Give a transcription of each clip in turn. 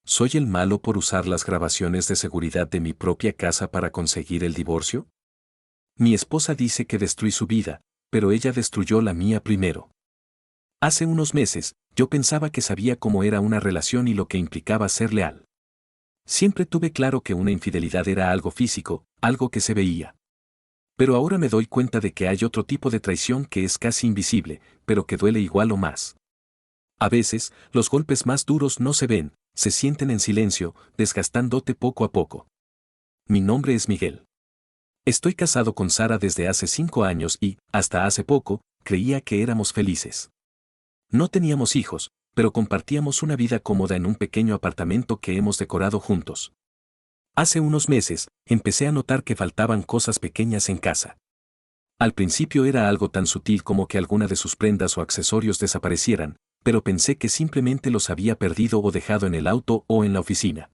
¿Soy el malo por usar las grabaciones de seguridad de mi propia casa para conseguir el divorcio? Mi esposa dice que destruí su vida, pero ella destruyó la mía primero. Hace unos meses, yo pensaba que sabía cómo era una relación y lo que implicaba ser leal. Siempre tuve claro que una infidelidad era algo físico, algo que se veía. Pero ahora me doy cuenta de que hay otro tipo de traición que es casi invisible, pero que duele igual o más. A veces, los golpes más duros no se ven, se sienten en silencio, desgastándote poco a poco. Mi nombre es Miguel. Estoy casado con Sara desde hace 5 años y, hasta hace poco, creía que éramos felices. No teníamos hijos, pero compartíamos una vida cómoda en un pequeño apartamento que hemos decorado juntos. Hace unos meses, empecé a notar que faltaban cosas pequeñas en casa. Al principio era algo tan sutil como que alguna de sus prendas o accesorios desaparecieran, pero pensé que simplemente los había perdido o dejado en el auto o en la oficina.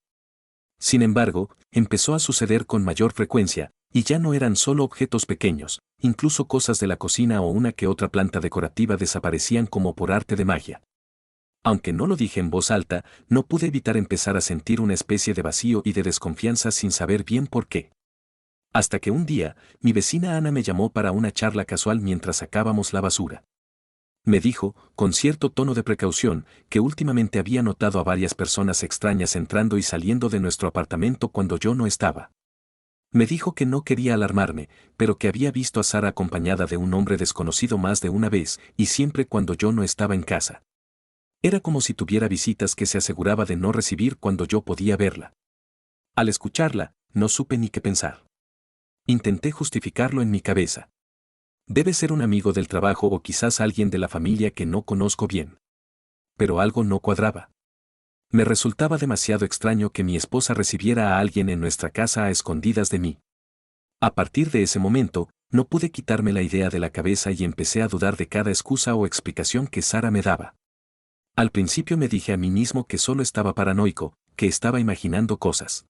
Sin embargo, empezó a suceder con mayor frecuencia, y ya no eran solo objetos pequeños, incluso cosas de la cocina o una que otra planta decorativa desaparecían como por arte de magia. Aunque no lo dije en voz alta, no pude evitar empezar a sentir una especie de vacío y de desconfianza sin saber bien por qué. Hasta que un día, mi vecina Ana me llamó para una charla casual mientras sacábamos la basura. Me dijo, con cierto tono de precaución, que últimamente había notado a varias personas extrañas entrando y saliendo de nuestro apartamento cuando yo no estaba. Me dijo que no quería alarmarme, pero que había visto a Sara acompañada de un hombre desconocido más de una vez, y siempre cuando yo no estaba en casa. Era como si tuviera visitas que se aseguraba de no recibir cuando yo podía verla. Al escucharla, no supe ni qué pensar. Intenté justificarlo en mi cabeza. Debe ser un amigo del trabajo o quizás alguien de la familia que no conozco bien. Pero algo no cuadraba. Me resultaba demasiado extraño que mi esposa recibiera a alguien en nuestra casa a escondidas de mí. A partir de ese momento, no pude quitarme la idea de la cabeza y empecé a dudar de cada excusa o explicación que Sara me daba. Al principio me dije a mí mismo que solo estaba paranoico, que estaba imaginando cosas.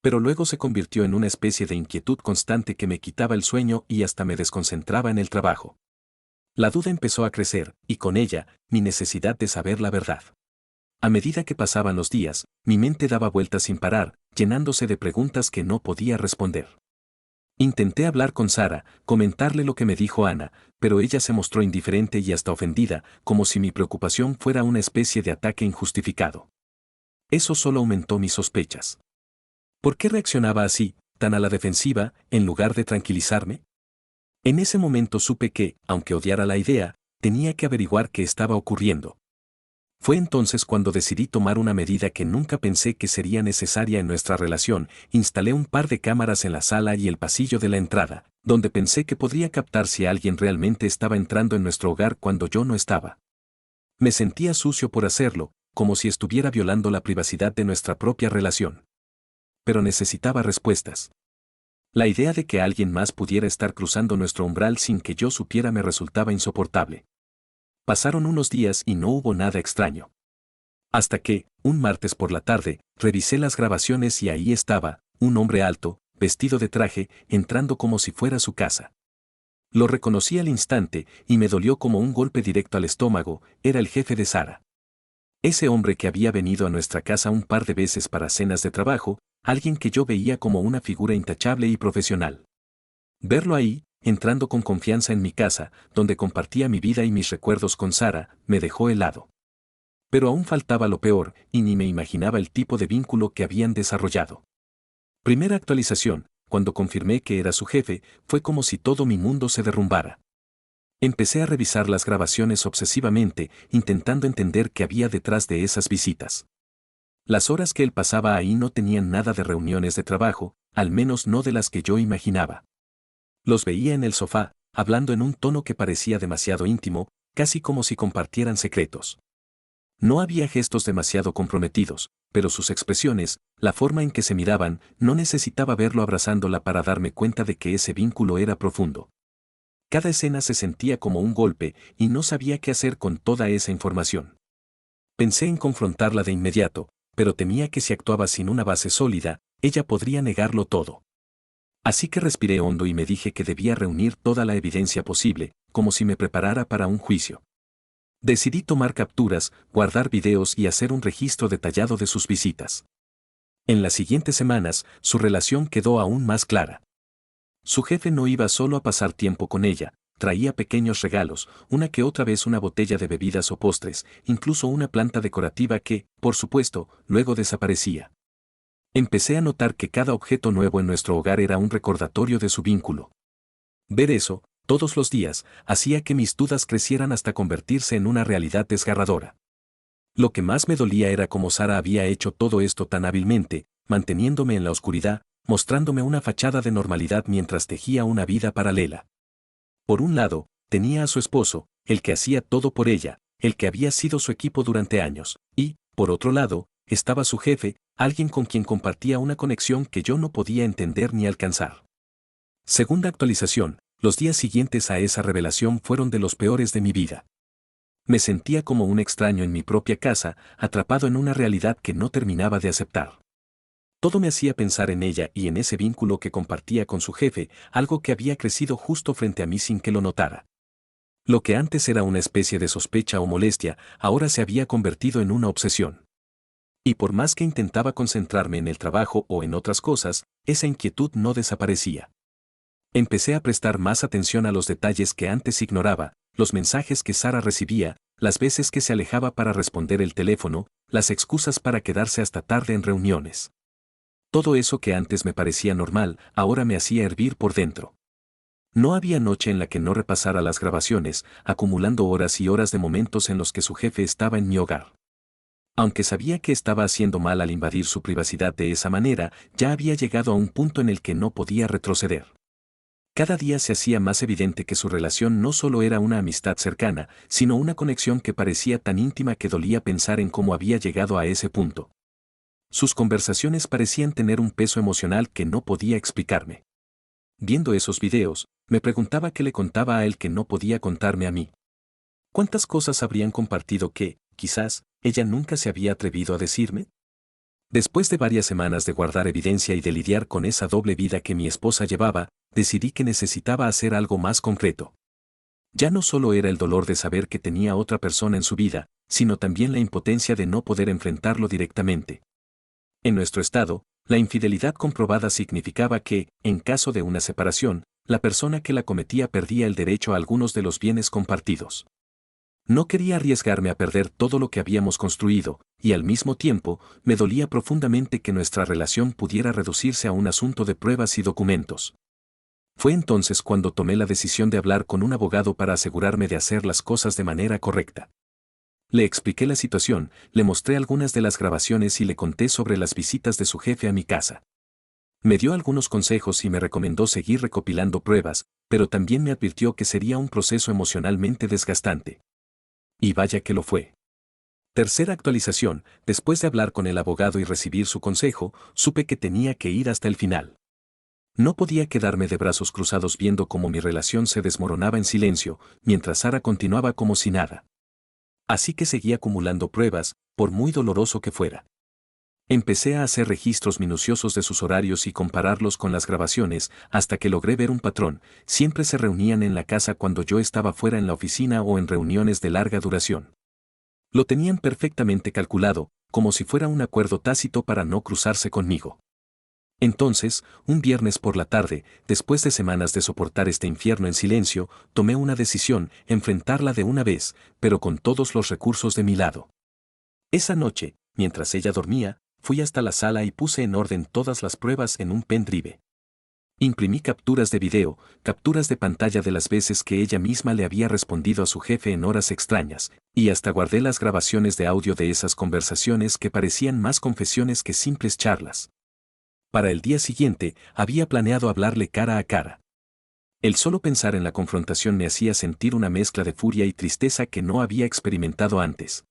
Pero luego se convirtió en una especie de inquietud constante que me quitaba el sueño y hasta me desconcentraba en el trabajo. La duda empezó a crecer, y con ella, mi necesidad de saber la verdad. A medida que pasaban los días, mi mente daba vueltas sin parar, llenándose de preguntas que no podía responder. Intenté hablar con Sara, comentarle lo que me dijo Ana, pero ella se mostró indiferente y hasta ofendida, como si mi preocupación fuera una especie de ataque injustificado. Eso solo aumentó mis sospechas. ¿Por qué reaccionaba así, tan a la defensiva, en lugar de tranquilizarme? En ese momento supe que, aunque odiara la idea, tenía que averiguar qué estaba ocurriendo. Fue entonces cuando decidí tomar una medida que nunca pensé que sería necesaria en nuestra relación: instalé un par de cámaras en la sala y el pasillo de la entrada, donde pensé que podría captar si alguien realmente estaba entrando en nuestro hogar cuando yo no estaba. Me sentía sucio por hacerlo, como si estuviera violando la privacidad de nuestra propia relación. Pero necesitaba respuestas. La idea de que alguien más pudiera estar cruzando nuestro umbral sin que yo supiera me resultaba insoportable. Pasaron unos días y no hubo nada extraño. Hasta que, un martes por la tarde, revisé las grabaciones y ahí estaba, un hombre alto, vestido de traje, entrando como si fuera su casa. Lo reconocí al instante, y me dolió como un golpe directo al estómago: era el jefe de Sara. Ese hombre que había venido a nuestra casa un par de veces para cenas de trabajo, alguien que yo veía como una figura intachable y profesional. Verlo ahí, entrando con confianza en mi casa, donde compartía mi vida y mis recuerdos con Sara, me dejó helado. Pero aún faltaba lo peor, y ni me imaginaba el tipo de vínculo que habían desarrollado. Primera actualización: cuando confirmé que era su jefe, fue como si todo mi mundo se derrumbara. Empecé a revisar las grabaciones obsesivamente, intentando entender qué había detrás de esas visitas. Las horas que él pasaba ahí no tenían nada de reuniones de trabajo, al menos no de las que yo imaginaba. Los veía en el sofá, hablando en un tono que parecía demasiado íntimo, casi como si compartieran secretos. No había gestos demasiado comprometidos, pero sus expresiones, la forma en que se miraban, no necesitaba verlo abrazándola para darme cuenta de que ese vínculo era profundo. Cada escena se sentía como un golpe, y no sabía qué hacer con toda esa información. Pensé en confrontarla de inmediato, pero temía que si actuaba sin una base sólida, ella podría negarlo todo. Así que respiré hondo y me dije que debía reunir toda la evidencia posible, como si me preparara para un juicio. Decidí tomar capturas, guardar videos y hacer un registro detallado de sus visitas. En las siguientes semanas, su relación quedó aún más clara. Su jefe no iba solo a pasar tiempo con ella, traía pequeños regalos, una que otra vez una botella de bebidas o postres, incluso una planta decorativa que, por supuesto, luego desaparecía. Empecé a notar que cada objeto nuevo en nuestro hogar era un recordatorio de su vínculo. Ver eso, todos los días, hacía que mis dudas crecieran hasta convertirse en una realidad desgarradora. Lo que más me dolía era cómo Sara había hecho todo esto tan hábilmente, manteniéndome en la oscuridad, mostrándome una fachada de normalidad mientras tejía una vida paralela. Por un lado, tenía a su esposo, el que hacía todo por ella, el que había sido su equipo durante años, y, por otro lado, estaba su jefe, alguien con quien compartía una conexión que yo no podía entender ni alcanzar. Segunda actualización, los días siguientes a esa revelación fueron de los peores de mi vida. Me sentía como un extraño en mi propia casa, atrapado en una realidad que no terminaba de aceptar. Todo me hacía pensar en ella y en ese vínculo que compartía con su jefe, algo que había crecido justo frente a mí sin que lo notara. Lo que antes era una especie de sospecha o molestia, ahora se había convertido en una obsesión. Y por más que intentaba concentrarme en el trabajo o en otras cosas, esa inquietud no desaparecía. Empecé a prestar más atención a los detalles que antes ignoraba, los mensajes que Sara recibía, las veces que se alejaba para responder el teléfono, las excusas para quedarse hasta tarde en reuniones. Todo eso que antes me parecía normal, ahora me hacía hervir por dentro. No había noche en la que no repasara las grabaciones, acumulando horas y horas de momentos en los que su jefe estaba en mi hogar. Aunque sabía que estaba haciendo mal al invadir su privacidad de esa manera, ya había llegado a un punto en el que no podía retroceder. Cada día se hacía más evidente que su relación no solo era una amistad cercana, sino una conexión que parecía tan íntima que dolía pensar en cómo había llegado a ese punto. Sus conversaciones parecían tener un peso emocional que no podía explicarme. Viendo esos videos, me preguntaba qué le contaba a él que no podía contarme a mí. ¿Cuántas cosas habrían compartido que, quizás, ella nunca se había atrevido a decirme? Después de varias semanas de guardar evidencia y de lidiar con esa doble vida que mi esposa llevaba, decidí que necesitaba hacer algo más concreto. Ya no solo era el dolor de saber que tenía otra persona en su vida, sino también la impotencia de no poder enfrentarlo directamente. En nuestro estado, la infidelidad comprobada significaba que, en caso de una separación, la persona que la cometía perdía el derecho a algunos de los bienes compartidos. No quería arriesgarme a perder todo lo que habíamos construido, y al mismo tiempo, me dolía profundamente que nuestra relación pudiera reducirse a un asunto de pruebas y documentos. Fue entonces cuando tomé la decisión de hablar con un abogado para asegurarme de hacer las cosas de manera correcta. Le expliqué la situación, le mostré algunas de las grabaciones y le conté sobre las visitas de su jefe a mi casa. Me dio algunos consejos y me recomendó seguir recopilando pruebas, pero también me advirtió que sería un proceso emocionalmente desgastante. Y vaya que lo fue. Tercera actualización, después de hablar con el abogado y recibir su consejo, supe que tenía que ir hasta el final. No podía quedarme de brazos cruzados viendo cómo mi relación se desmoronaba en silencio, mientras Sara continuaba como si nada. Así que seguí acumulando pruebas, por muy doloroso que fuera. Empecé a hacer registros minuciosos de sus horarios y compararlos con las grabaciones, hasta que logré ver un patrón: siempre se reunían en la casa cuando yo estaba fuera en la oficina o en reuniones de larga duración. Lo tenían perfectamente calculado, como si fuera un acuerdo tácito para no cruzarse conmigo. Entonces, un viernes por la tarde, después de semanas de soportar este infierno en silencio, tomé una decisión: enfrentarla de una vez, pero con todos los recursos de mi lado. Esa noche, mientras ella dormía, fui hasta la sala y puse en orden todas las pruebas en un pendrive. Imprimí capturas de video, capturas de pantalla de las veces que ella misma le había respondido a su jefe en horas extrañas, y hasta guardé las grabaciones de audio de esas conversaciones que parecían más confesiones que simples charlas. Para el día siguiente, había planeado hablarle cara a cara. El solo pensar en la confrontación me hacía sentir una mezcla de furia y tristeza que no había experimentado antes.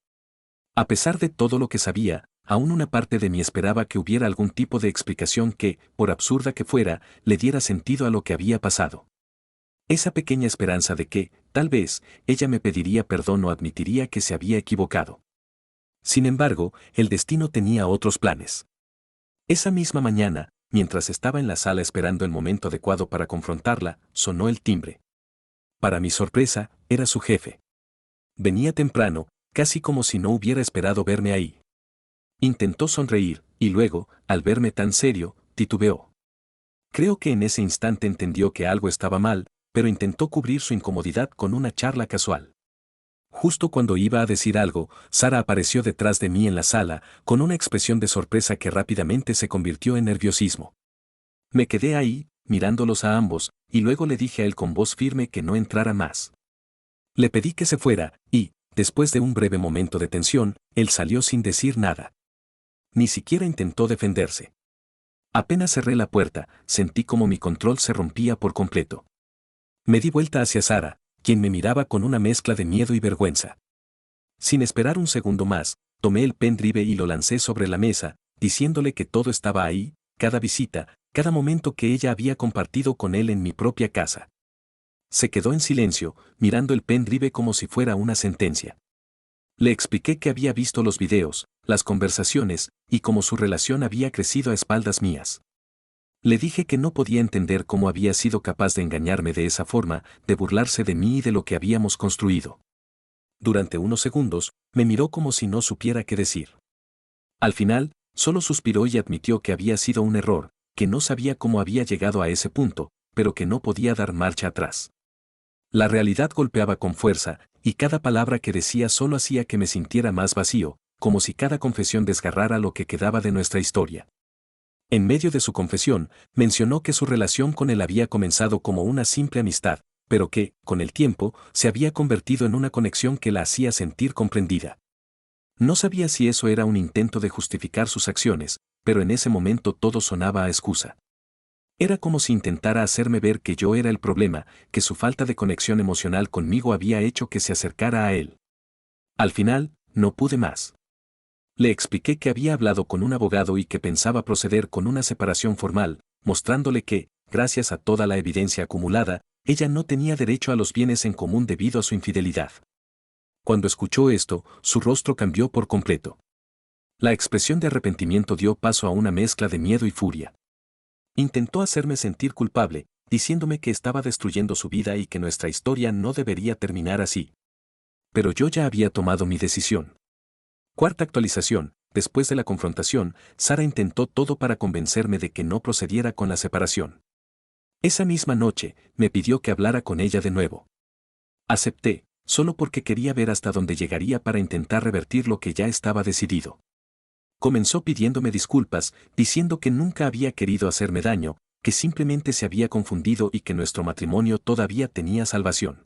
A pesar de todo lo que sabía, aún una parte de mí esperaba que hubiera algún tipo de explicación que, por absurda que fuera, le diera sentido a lo que había pasado. Esa pequeña esperanza de que, tal vez, ella me pediría perdón o admitiría que se había equivocado. Sin embargo, el destino tenía otros planes. Esa misma mañana, mientras estaba en la sala esperando el momento adecuado para confrontarla, sonó el timbre. Para mi sorpresa, era su jefe. Venía temprano, casi como si no hubiera esperado verme ahí. Intentó sonreír, y luego, al verme tan serio, titubeó. Creo que en ese instante entendió que algo estaba mal, pero intentó cubrir su incomodidad con una charla casual. Justo cuando iba a decir algo, Sara apareció detrás de mí en la sala, con una expresión de sorpresa que rápidamente se convirtió en nerviosismo. Me quedé ahí, mirándolos a ambos, y luego le dije a él con voz firme que no entrara más. Le pedí que se fuera, y, después de un breve momento de tensión, él salió sin decir nada. Ni siquiera intentó defenderse. Apenas cerré la puerta, sentí como mi control se rompía por completo. Me di vuelta hacia Sara, quien me miraba con una mezcla de miedo y vergüenza. Sin esperar un segundo más, tomé el pendrive y lo lancé sobre la mesa, diciéndole que todo estaba ahí, cada visita, cada momento que ella había compartido con él en mi propia casa. Se quedó en silencio, mirando el pendrive como si fuera una sentencia. Le expliqué que había visto los videos, las conversaciones, y cómo su relación había crecido a espaldas mías. Le dije que no podía entender cómo había sido capaz de engañarme de esa forma, de burlarse de mí y de lo que habíamos construido. Durante unos segundos, me miró como si no supiera qué decir. Al final, solo suspiró y admitió que había sido un error, que no sabía cómo había llegado a ese punto, pero que no podía dar marcha atrás. La realidad golpeaba con fuerza, y cada palabra que decía solo hacía que me sintiera más vacío, como si cada confesión desgarrara lo que quedaba de nuestra historia. En medio de su confesión, mencionó que su relación con él había comenzado como una simple amistad, pero que, con el tiempo, se había convertido en una conexión que la hacía sentir comprendida. No sabía si eso era un intento de justificar sus acciones, pero en ese momento todo sonaba a excusa. Era como si intentara hacerme ver que yo era el problema, que su falta de conexión emocional conmigo había hecho que se acercara a él. Al final, no pude más. Le expliqué que había hablado con un abogado y que pensaba proceder con una separación formal, mostrándole que, gracias a toda la evidencia acumulada, ella no tenía derecho a los bienes en común debido a su infidelidad. Cuando escuchó esto, su rostro cambió por completo. La expresión de arrepentimiento dio paso a una mezcla de miedo y furia. Intentó hacerme sentir culpable, diciéndome que estaba destruyendo su vida y que nuestra historia no debería terminar así. Pero yo ya había tomado mi decisión. Cuarta actualización. Después de la confrontación, Sara intentó todo para convencerme de que no procediera con la separación. Esa misma noche, me pidió que hablara con ella de nuevo. Acepté, solo porque quería ver hasta dónde llegaría para intentar revertir lo que ya estaba decidido. Comenzó pidiéndome disculpas, diciendo que nunca había querido hacerme daño, que simplemente se había confundido y que nuestro matrimonio todavía tenía salvación.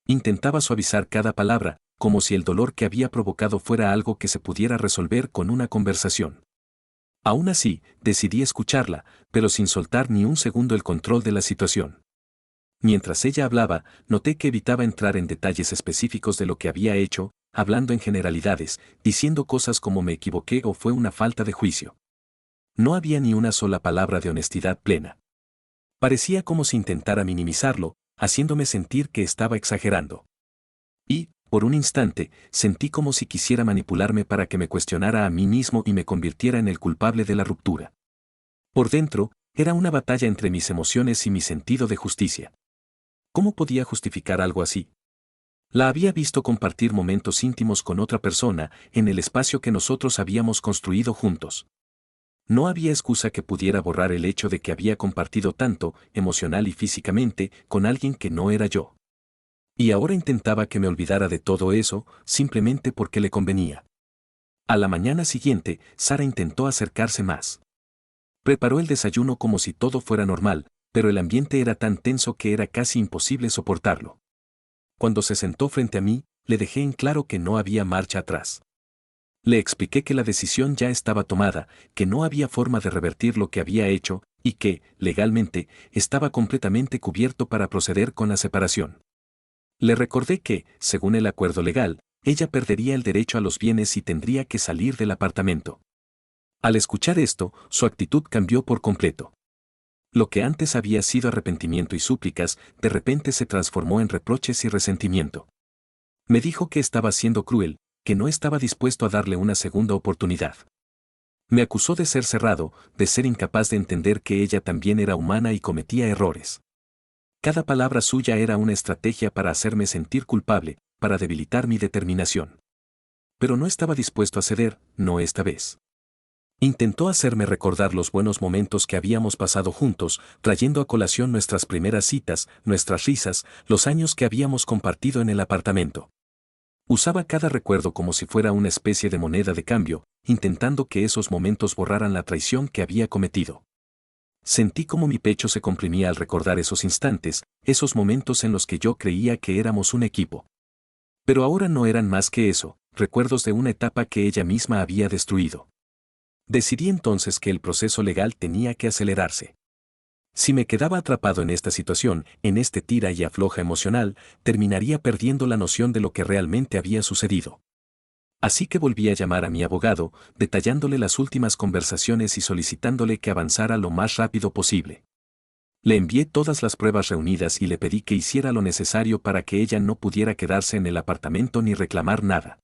Intentaba suavizar cada palabra, como si el dolor que había provocado fuera algo que se pudiera resolver con una conversación. Aún así, decidí escucharla, pero sin soltar ni un segundo el control de la situación. Mientras ella hablaba, noté que evitaba entrar en detalles específicos de lo que había hecho, hablando en generalidades, diciendo cosas como me equivoqué o fue una falta de juicio. No había ni una sola palabra de honestidad plena. Parecía como si intentara minimizarlo, haciéndome sentir que estaba exagerando. Y, por un instante, sentí como si quisiera manipularme para que me cuestionara a mí mismo y me convirtiera en el culpable de la ruptura. Por dentro, era una batalla entre mis emociones y mi sentido de justicia. ¿Cómo podía justificar algo así? La había visto compartir momentos íntimos con otra persona en el espacio que nosotros habíamos construido juntos. No había excusa que pudiera borrar el hecho de que había compartido tanto, emocional y físicamente, con alguien que no era yo. Y ahora intentaba que me olvidara de todo eso, simplemente porque le convenía. A la mañana siguiente, Sara intentó acercarse más. Preparó el desayuno como si todo fuera normal, pero el ambiente era tan tenso que era casi imposible soportarlo. Cuando se sentó frente a mí, le dejé en claro que no había marcha atrás. Le expliqué que la decisión ya estaba tomada, que no había forma de revertir lo que había hecho, y que, legalmente, estaba completamente cubierto para proceder con la separación. Le recordé que, según el acuerdo legal, ella perdería el derecho a los bienes y tendría que salir del apartamento. Al escuchar esto, su actitud cambió por completo. Lo que antes había sido arrepentimiento y súplicas, de repente se transformó en reproches y resentimiento. Me dijo que estaba siendo cruel, que no estaba dispuesto a darle una segunda oportunidad. Me acusó de ser cerrado, de ser incapaz de entender que ella también era humana y cometía errores. Cada palabra suya era una estrategia para hacerme sentir culpable, para debilitar mi determinación. Pero no estaba dispuesto a ceder, no esta vez. Intentó hacerme recordar los buenos momentos que habíamos pasado juntos, trayendo a colación nuestras primeras citas, nuestras risas, los años que habíamos compartido en el apartamento. Usaba cada recuerdo como si fuera una especie de moneda de cambio, intentando que esos momentos borraran la traición que había cometido. Sentí como mi pecho se comprimía al recordar esos instantes, esos momentos en los que yo creía que éramos un equipo. Pero ahora no eran más que eso, recuerdos de una etapa que ella misma había destruido. Decidí entonces que el proceso legal tenía que acelerarse. Si me quedaba atrapado en esta situación, en este tira y afloja emocional, terminaría perdiendo la noción de lo que realmente había sucedido. Así que volví a llamar a mi abogado, detallándole las últimas conversaciones y solicitándole que avanzara lo más rápido posible. Le envié todas las pruebas reunidas y le pedí que hiciera lo necesario para que ella no pudiera quedarse en el apartamento ni reclamar nada.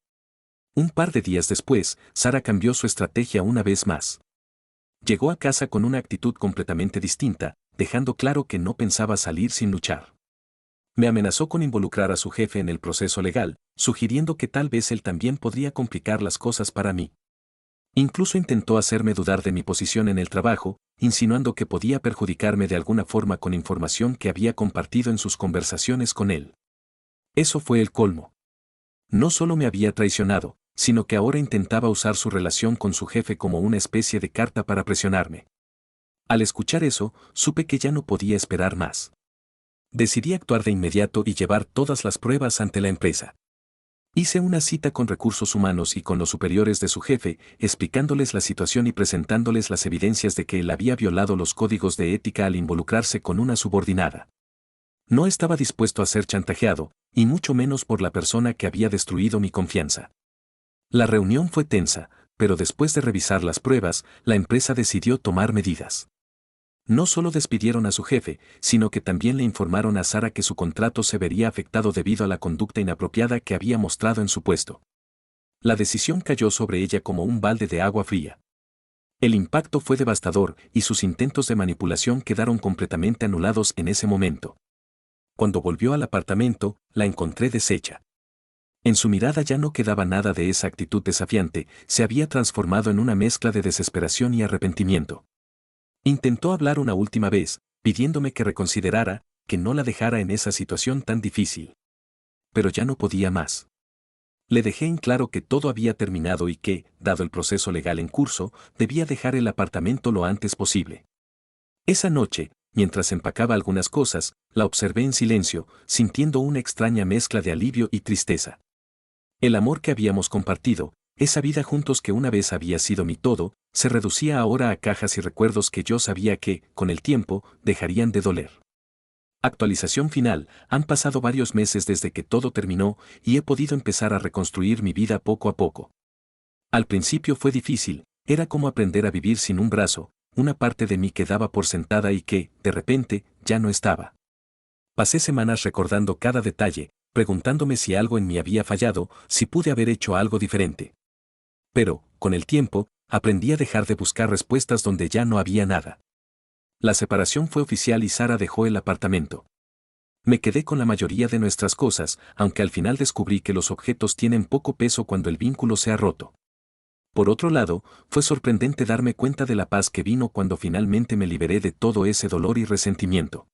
Un par de días después, Sara cambió su estrategia una vez más. Llegó a casa con una actitud completamente distinta, dejando claro que no pensaba salir sin luchar. Me amenazó con involucrar a su jefe en el proceso legal, sugiriendo que tal vez él también podría complicar las cosas para mí. Incluso intentó hacerme dudar de mi posición en el trabajo, insinuando que podía perjudicarme de alguna forma con información que había compartido en sus conversaciones con él. Eso fue el colmo. No solo me había traicionado, sino que ahora intentaba usar su relación con su jefe como una especie de carta para presionarme. Al escuchar eso, supe que ya no podía esperar más. Decidí actuar de inmediato y llevar todas las pruebas ante la empresa. Hice una cita con recursos humanos y con los superiores de su jefe, explicándoles la situación y presentándoles las evidencias de que él había violado los códigos de ética al involucrarse con una subordinada. No estaba dispuesto a ser chantajeado, y mucho menos por la persona que había destruido mi confianza. La reunión fue tensa, pero después de revisar las pruebas, la empresa decidió tomar medidas. No solo despidieron a su jefe, sino que también le informaron a Sara que su contrato se vería afectado debido a la conducta inapropiada que había mostrado en su puesto. La decisión cayó sobre ella como un balde de agua fría. El impacto fue devastador y sus intentos de manipulación quedaron completamente anulados en ese momento. Cuando volvió al apartamento, la encontré deshecha. En su mirada ya no quedaba nada de esa actitud desafiante, se había transformado en una mezcla de desesperación y arrepentimiento. Intentó hablar una última vez, pidiéndome que reconsiderara, que no la dejara en esa situación tan difícil. Pero ya no podía más. Le dejé en claro que todo había terminado y que, dado el proceso legal en curso, debía dejar el apartamento lo antes posible. Esa noche, mientras empacaba algunas cosas, la observé en silencio, sintiendo una extraña mezcla de alivio y tristeza. El amor que habíamos compartido, esa vida juntos que una vez había sido mi todo, se reducía ahora a cajas y recuerdos que yo sabía que, con el tiempo, dejarían de doler. Actualización final: han pasado varios meses desde que todo terminó y he podido empezar a reconstruir mi vida poco a poco. Al principio fue difícil, era como aprender a vivir sin un brazo, una parte de mí que daba por sentada y que, de repente, ya no estaba. Pasé semanas recordando cada detalle, preguntándome si algo en mí había fallado, si pude haber hecho algo diferente. Pero, con el tiempo, aprendí a dejar de buscar respuestas donde ya no había nada. La separación fue oficial y Sara dejó el apartamento. Me quedé con la mayoría de nuestras cosas, aunque al final descubrí que los objetos tienen poco peso cuando el vínculo se ha roto. Por otro lado, fue sorprendente darme cuenta de la paz que vino cuando finalmente me liberé de todo ese dolor y resentimiento.